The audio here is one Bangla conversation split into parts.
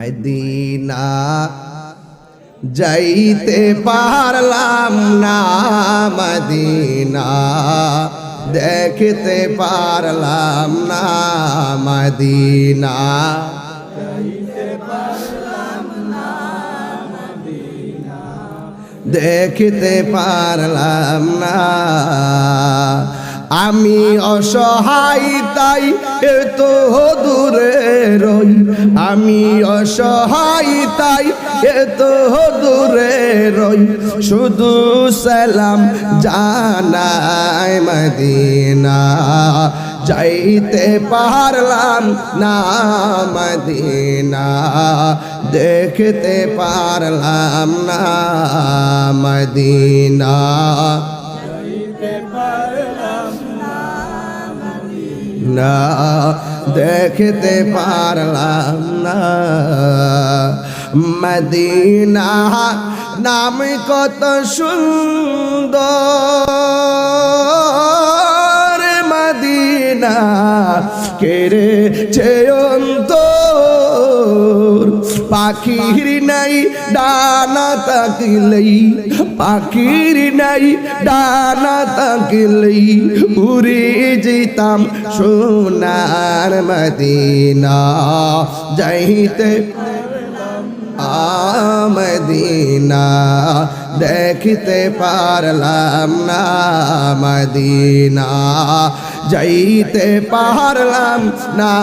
মদিনা যাইতে পারলাম না, মদিনা দেখতে পারলাম না, মদিনা দেখতে পারলাম না। আমি অসহায় তাই এত দূরে রই, আমি অসহায় তাই এত দূরে রই, শুধু সালাম জানাই মদিনা যাইতে পারলাম না, মদিনা দেখতে পারলাম না, মদিনা না দেখতে পারলাম না। মদিনা নাম কত সুন্দর, মদিনা কেড়েছে অন্তর, পাখির নাই ডানা তাকলেই, পাখির নাই ডানা তাকলেই উড়ে যেতাম সোনার মদিনা যাইতে মদিনা দেখতে পারলাম না, মদিনা যাইতে পারলাম না,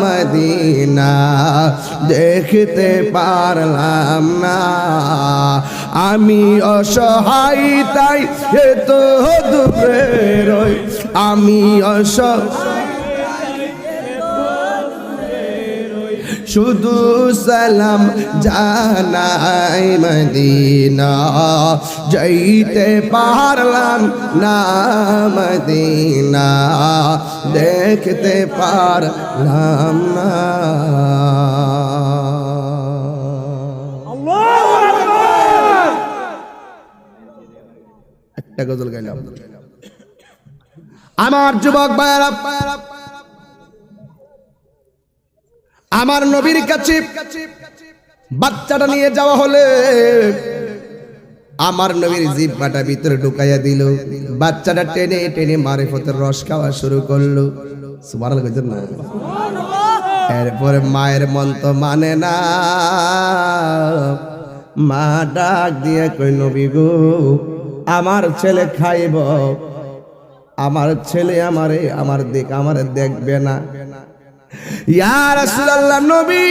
মদিনা দেখতে পারলাম না। আমি অসহায় তাই এত দূরে রই, আমি অসহায় শুধু সালাম জানাই মদিনা যাইতে পারলাম না, মদিনা দেখতে পারলাম না। একটা গজল গাইলাম। আমার যুবক ভাইরা, আমার নবীর কাছে বাচ্চাটা নিয়ে যাওয়া হলে আমার নবীর জিহ্বাটা ভিতরে ঢুকাইয়া দিল, বাচ্চাটা টেনে টেনে মারিফতের রস খাওয়া শুরু করলো। সুবহানাল্লাহ কইতেন না? এরপরে মায়ের মন তো মানে না, মা ডাক দিয়ে কই নবী গো আমার ছেলে খাইব, আমার ছেলে আমার দেখবে না। ইয়া রাসূলুল্লাহ নবী